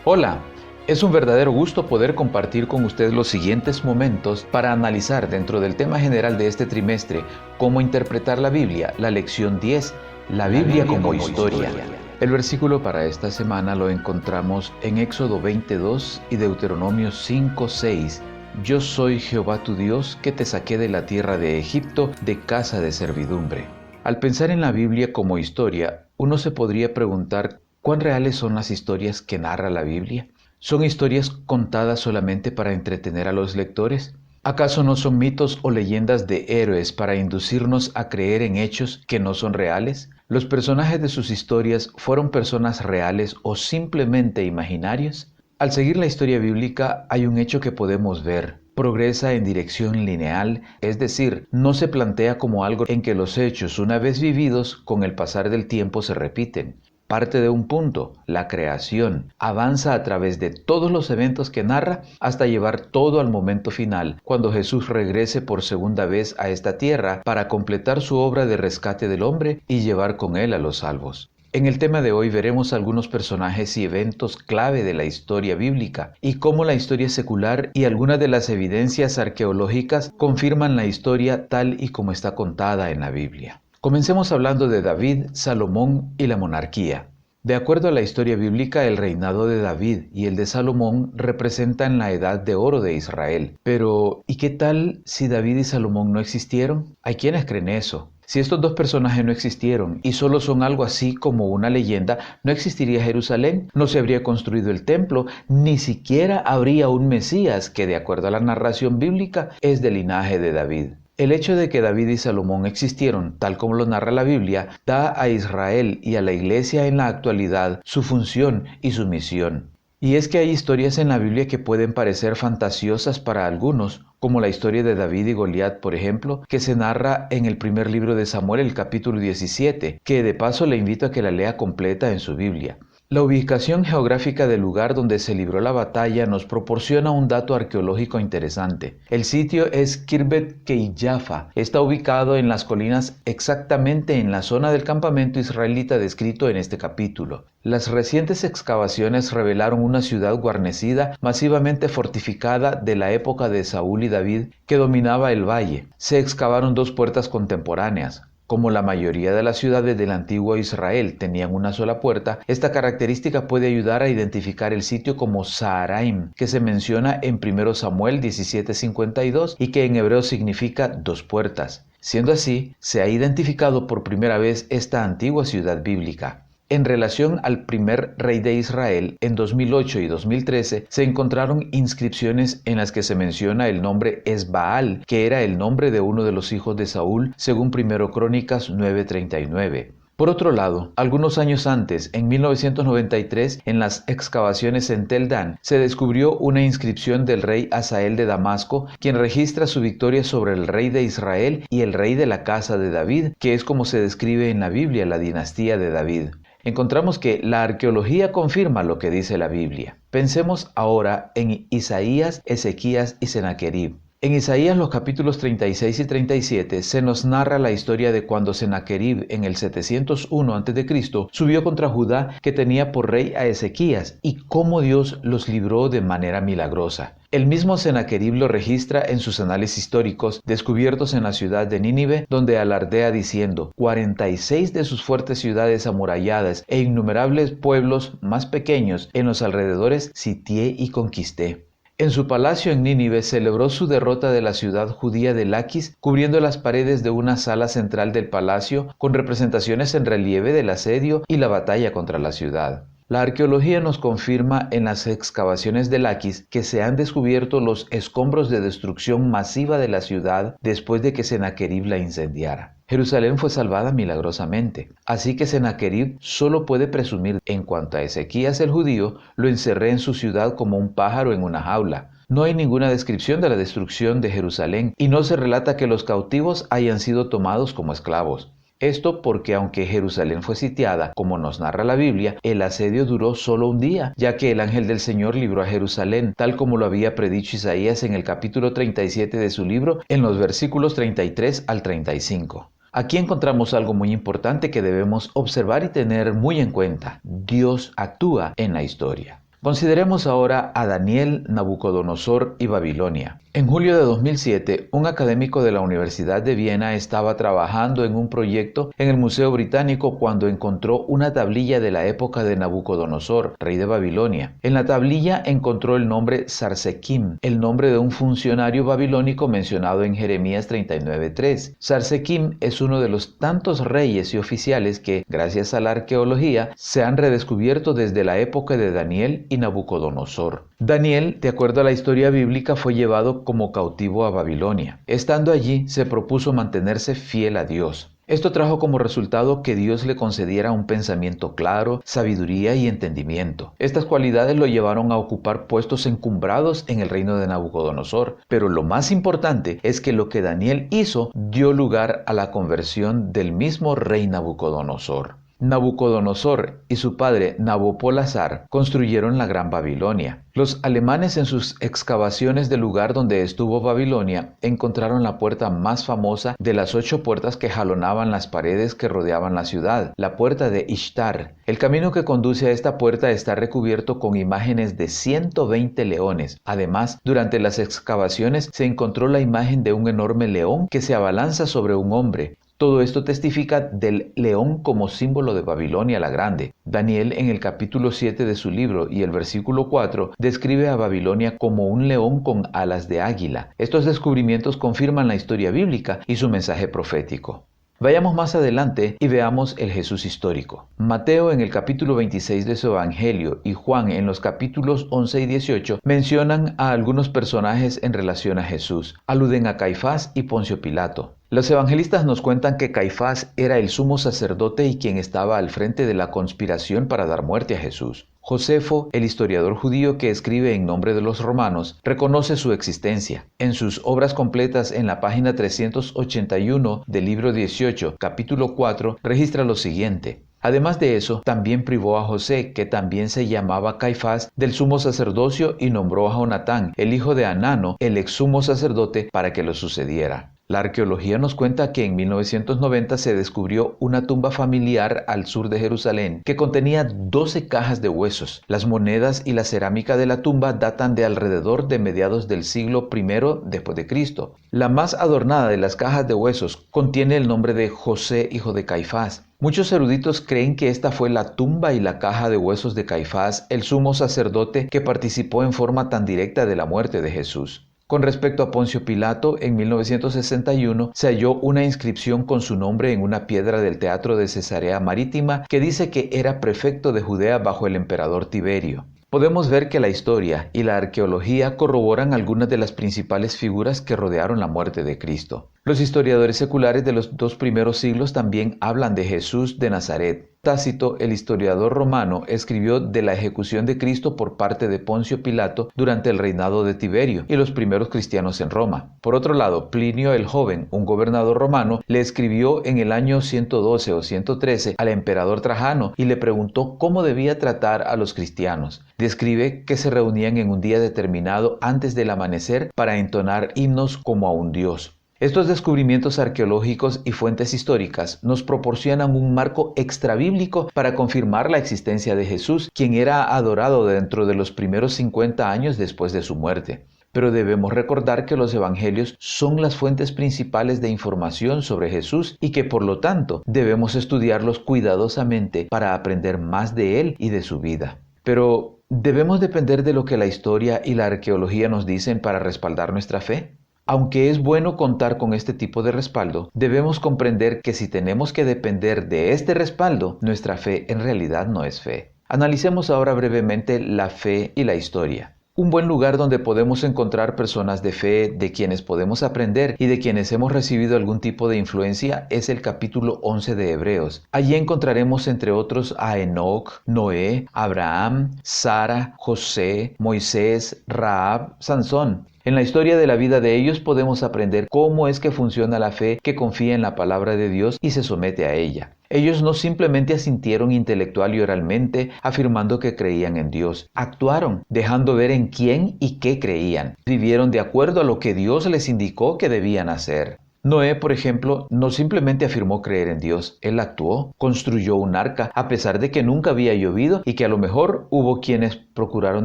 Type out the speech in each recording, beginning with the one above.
Hola, es un verdadero gusto poder compartir con ustedes los siguientes momentos para analizar dentro del tema general de este trimestre cómo interpretar la Biblia, la lección 10, la Biblia como historia. El versículo para esta semana lo encontramos en Éxodo 22 y Deuteronomio 5:6. Yo soy Jehová tu Dios que te saqué de la tierra de Egipto, de casa de servidumbre. Al pensar en la Biblia como historia, uno se podría preguntar ¿cuán reales son las historias que narra la Biblia? ¿Son historias contadas solamente para entretener a los lectores? ¿Acaso no son mitos o leyendas de héroes para inducirnos a creer en hechos que no son reales? ¿Los personajes de sus historias fueron personas reales o simplemente imaginarios? Al seguir la historia bíblica hay un hecho que podemos ver. Progresa en dirección lineal, es decir, no se plantea como algo en que los hechos, una vez vividos, con el pasar del tiempo se repiten. Parte de un punto, la creación, avanza a través de todos los eventos que narra hasta llevar todo al momento final, cuando Jesús regrese por segunda vez a esta tierra para completar su obra de rescate del hombre y llevar con él a los salvos. En el tema de hoy veremos algunos personajes y eventos clave de la historia bíblica y cómo la historia secular y algunas de las evidencias arqueológicas confirman la historia tal y como está contada en la Biblia. Comencemos hablando de David, Salomón y la monarquía. De acuerdo a la historia bíblica, el reinado de David y el de Salomón representan la edad de oro de Israel. Pero, ¿y qué tal si David y Salomón no existieron? Hay quienes creen eso. Si estos dos personajes no existieron y solo son algo así como una leyenda, no existiría Jerusalén, no se habría construido el templo, ni siquiera habría un Mesías que, de acuerdo a la narración bíblica, es del linaje de David. El hecho de que David y Salomón existieron, tal como lo narra la Biblia, da a Israel y a la Iglesia en la actualidad su función y su misión. Y es que hay historias en la Biblia que pueden parecer fantasiosas para algunos, como la historia de David y Goliat, por ejemplo, que se narra en el primer libro de Samuel, el capítulo 17, que de paso le invito a que la lea completa en su Biblia. La ubicación geográfica del lugar donde se libró la batalla nos proporciona un dato arqueológico interesante. El sitio es Kirbet Keiyafa. Está ubicado en las colinas exactamente en la zona del campamento israelita descrito en este capítulo. Las recientes excavaciones revelaron una ciudad guarnecida masivamente fortificada de la época de Saúl y David que dominaba el valle. Se excavaron dos puertas contemporáneas. Como la mayoría de las ciudades del antiguo Israel tenían una sola puerta, esta característica puede ayudar a identificar el sitio como Saharaim, que se menciona en 1 Samuel 17:52 y que en hebreo significa dos puertas. Siendo así, se ha identificado por primera vez esta antigua ciudad bíblica. En relación al primer rey de Israel, en 2008 y 2013 se encontraron inscripciones en las que se menciona el nombre Esbaal, que era el nombre de uno de los hijos de Saúl, según 1 Crónicas 9:39. Por otro lado, algunos años antes, en 1993, en las excavaciones en Tel Dan, se descubrió una inscripción del rey Hazael de Damasco, quien registra su victoria sobre el rey de Israel y el rey de la casa de David, que es como se describe en la Biblia la dinastía de David. Encontramos que la arqueología confirma lo que dice la Biblia. Pensemos ahora en Isaías, Ezequías y Senaquerib. En Isaías los capítulos 36 y 37 se nos narra la historia de cuando Senaquerib en el 701 a.C. subió contra Judá, que tenía por rey a Ezequías, y cómo Dios los libró de manera milagrosa. El mismo Senaquerib lo registra en sus análisis históricos descubiertos en la ciudad de Nínive, donde alardea diciendo 46 de sus fuertes ciudades amuralladas e innumerables pueblos más pequeños en los alrededores sitié y conquisté. En su palacio en Nínive celebró su derrota de la ciudad judía de Laquis, cubriendo las paredes de una sala central del palacio con representaciones en relieve del asedio y la batalla contra la ciudad. La arqueología nos confirma en las excavaciones de Laquis que se han descubierto los escombros de destrucción masiva de la ciudad después de que Senaquerib la incendiara. Jerusalén fue salvada milagrosamente, así que Senaquerib solo puede presumir. En cuanto a Ezequías el judío, lo encerré en su ciudad como un pájaro en una jaula. No hay ninguna descripción de la destrucción de Jerusalén y no se relata que los cautivos hayan sido tomados como esclavos. Esto porque aunque Jerusalén fue sitiada, como nos narra la Biblia, el asedio duró solo un día, ya que el ángel del Señor libró a Jerusalén, tal como lo había predicho Isaías en el capítulo 37 de su libro, en los versículos 33 al 35. Aquí encontramos algo muy importante que debemos observar y tener muy en cuenta. Dios actúa en la historia. Consideremos ahora a Daniel, Nabucodonosor y Babilonia. En julio de 2007, un académico de la Universidad de Viena estaba trabajando en un proyecto en el Museo Británico cuando encontró una tablilla de la época de Nabucodonosor, rey de Babilonia. En la tablilla encontró el nombre Sarsequim, el nombre de un funcionario babilónico mencionado en Jeremías 39:3. Sarsequim es uno de los tantos reyes y oficiales que, gracias a la arqueología, se han redescubierto desde la época de Daniel y Nabucodonosor. Daniel, de acuerdo a la historia bíblica, fue llevado como cautivo a Babilonia. Estando allí, se propuso mantenerse fiel a Dios. Esto trajo como resultado que Dios le concediera un pensamiento claro, sabiduría y entendimiento. Estas cualidades lo llevaron a ocupar puestos encumbrados en el reino de Nabucodonosor. Pero lo más importante es que lo que Daniel hizo dio lugar a la conversión del mismo rey Nabucodonosor. Nabucodonosor y su padre Nabopolassar construyeron la Gran Babilonia. Los alemanes en sus excavaciones del lugar donde estuvo Babilonia encontraron la puerta más famosa de las 8 puertas que jalonaban las paredes que rodeaban la ciudad, la puerta de Ishtar. El camino que conduce a esta puerta está recubierto con imágenes de 120 leones. Además, durante las excavaciones se encontró la imagen de un enorme león que se abalanza sobre un hombre. Todo esto testifica del león como símbolo de Babilonia la Grande. Daniel, en el capítulo 7 de su libro y el versículo 4, describe a Babilonia como un león con alas de águila. Estos descubrimientos confirman la historia bíblica y su mensaje profético. Vayamos más adelante y veamos el Jesús histórico. Mateo en el capítulo 26 de su Evangelio y Juan en los capítulos 11 y 18 mencionan a algunos personajes en relación a Jesús. Aluden a Caifás y Poncio Pilato. Los evangelistas nos cuentan que Caifás era el sumo sacerdote y quien estaba al frente de la conspiración para dar muerte a Jesús. Josefo, el historiador judío que escribe en nombre de los romanos, reconoce su existencia. En sus obras completas en la página 381 del libro 18, capítulo 4, registra lo siguiente. Además de eso, también privó a José, que también se llamaba Caifás, del sumo sacerdocio y nombró a Jonatán, el hijo de Anano, el ex sumo sacerdote, para que lo sucediera. La arqueología nos cuenta que en 1990 se descubrió una tumba familiar al sur de Jerusalén que contenía 12 cajas de huesos. Las monedas y la cerámica de la tumba datan de alrededor de mediados del siglo I después de Cristo. La más adornada de las cajas de huesos contiene el nombre de José, hijo de Caifás. Muchos eruditos creen que esta fue la tumba y la caja de huesos de Caifás, el sumo sacerdote que participó en forma tan directa de la muerte de Jesús. Con respecto a Poncio Pilato, en 1961 se halló una inscripción con su nombre en una piedra del teatro de Cesarea Marítima que dice que era prefecto de Judea bajo el emperador Tiberio. Podemos ver que la historia y la arqueología corroboran algunas de las principales figuras que rodearon la muerte de Cristo. Los historiadores seculares de los 2 primeros siglos también hablan de Jesús de Nazaret. Tácito, el historiador romano, escribió de la ejecución de Cristo por parte de Poncio Pilato durante el reinado de Tiberio y los primeros cristianos en Roma. Por otro lado, Plinio el Joven, un gobernador romano, le escribió en el año 112 o 113 al emperador Trajano y le preguntó cómo debía tratar a los cristianos. Describe que se reunían en un día determinado antes del amanecer para entonar himnos como a un dios. Estos descubrimientos arqueológicos y fuentes históricas nos proporcionan un marco extrabíblico para confirmar la existencia de Jesús, quien era adorado dentro de los primeros 50 años después de su muerte. Pero debemos recordar que los evangelios son las fuentes principales de información sobre Jesús y que por lo tanto debemos estudiarlos cuidadosamente para aprender más de él y de su vida. Pero, ¿debemos depender de lo que la historia y la arqueología nos dicen para respaldar nuestra fe? Aunque es bueno contar con este tipo de respaldo, debemos comprender que si tenemos que depender de este respaldo, nuestra fe en realidad no es fe. Analicemos ahora brevemente la fe y la historia. Un buen lugar donde podemos encontrar personas de fe, de quienes podemos aprender y de quienes hemos recibido algún tipo de influencia es el capítulo 11 de Hebreos. Allí encontraremos entre otros a Enoc, Noé, Abraham, Sara, José, Moisés, Rahab, Sansón. En la historia de la vida de ellos podemos aprender cómo es que funciona la fe que confía en la palabra de Dios y se somete a ella. Ellos no simplemente asintieron intelectual y oralmente afirmando que creían en Dios. Actuaron, dejando ver en quién y qué creían. Vivieron de acuerdo a lo que Dios les indicó que debían hacer. Noé, por ejemplo, no simplemente afirmó creer en Dios, él actuó, construyó un arca, a pesar de que nunca había llovido y que a lo mejor hubo quienes procuraron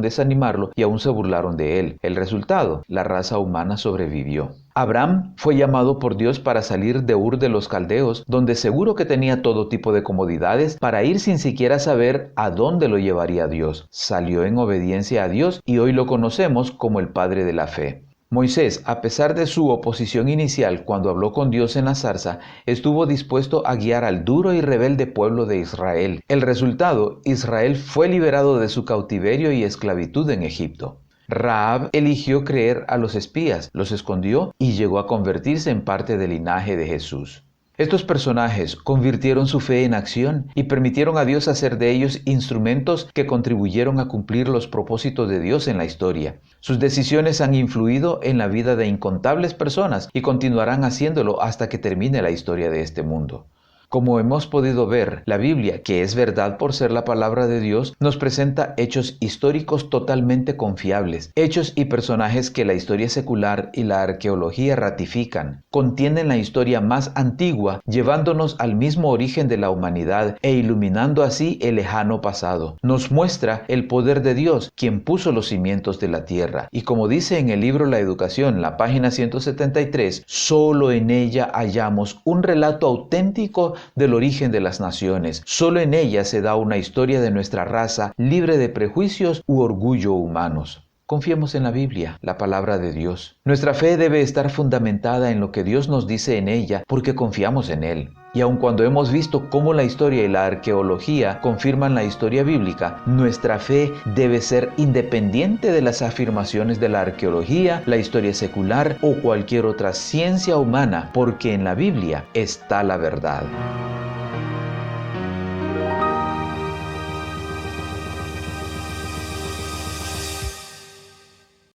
desanimarlo y aún se burlaron de él. El resultado, la raza humana sobrevivió. Abraham fue llamado por Dios para salir de Ur de los Caldeos, donde seguro que tenía todo tipo de comodidades, para ir sin siquiera saber a dónde lo llevaría Dios. Salió en obediencia a Dios y hoy lo conocemos como el padre de la fe. Moisés, a pesar de su oposición inicial cuando habló con Dios en la zarza, estuvo dispuesto a guiar al duro y rebelde pueblo de Israel. El resultado, Israel fue liberado de su cautiverio y esclavitud en Egipto. Rahab eligió creer a los espías, los escondió y llegó a convertirse en parte del linaje de Jesús. Estos personajes convirtieron su fe en acción y permitieron a Dios hacer de ellos instrumentos que contribuyeron a cumplir los propósitos de Dios en la historia. Sus decisiones han influido en la vida de incontables personas y continuarán haciéndolo hasta que termine la historia de este mundo. Como hemos podido ver, la Biblia, que es verdad por ser la palabra de Dios, nos presenta hechos históricos totalmente confiables, hechos y personajes que la historia secular y la arqueología ratifican. Contienen la historia más antigua, llevándonos al mismo origen de la humanidad e iluminando así el lejano pasado. Nos muestra el poder de Dios, quien puso los cimientos de la tierra. Y como dice en el libro La Educación, la página 173, solo en ella hallamos un relato auténtico del origen de las naciones. Solo en ella se da una historia de nuestra raza libre de prejuicios u orgullo humanos. Confiemos en la Biblia, la palabra de Dios. Nuestra fe debe estar fundamentada en lo que Dios nos dice en ella porque confiamos en Él. Y aun cuando hemos visto cómo la historia y la arqueología confirman la historia bíblica, nuestra fe debe ser independiente de las afirmaciones de la arqueología, la historia secular o cualquier otra ciencia humana, porque en la Biblia está la verdad.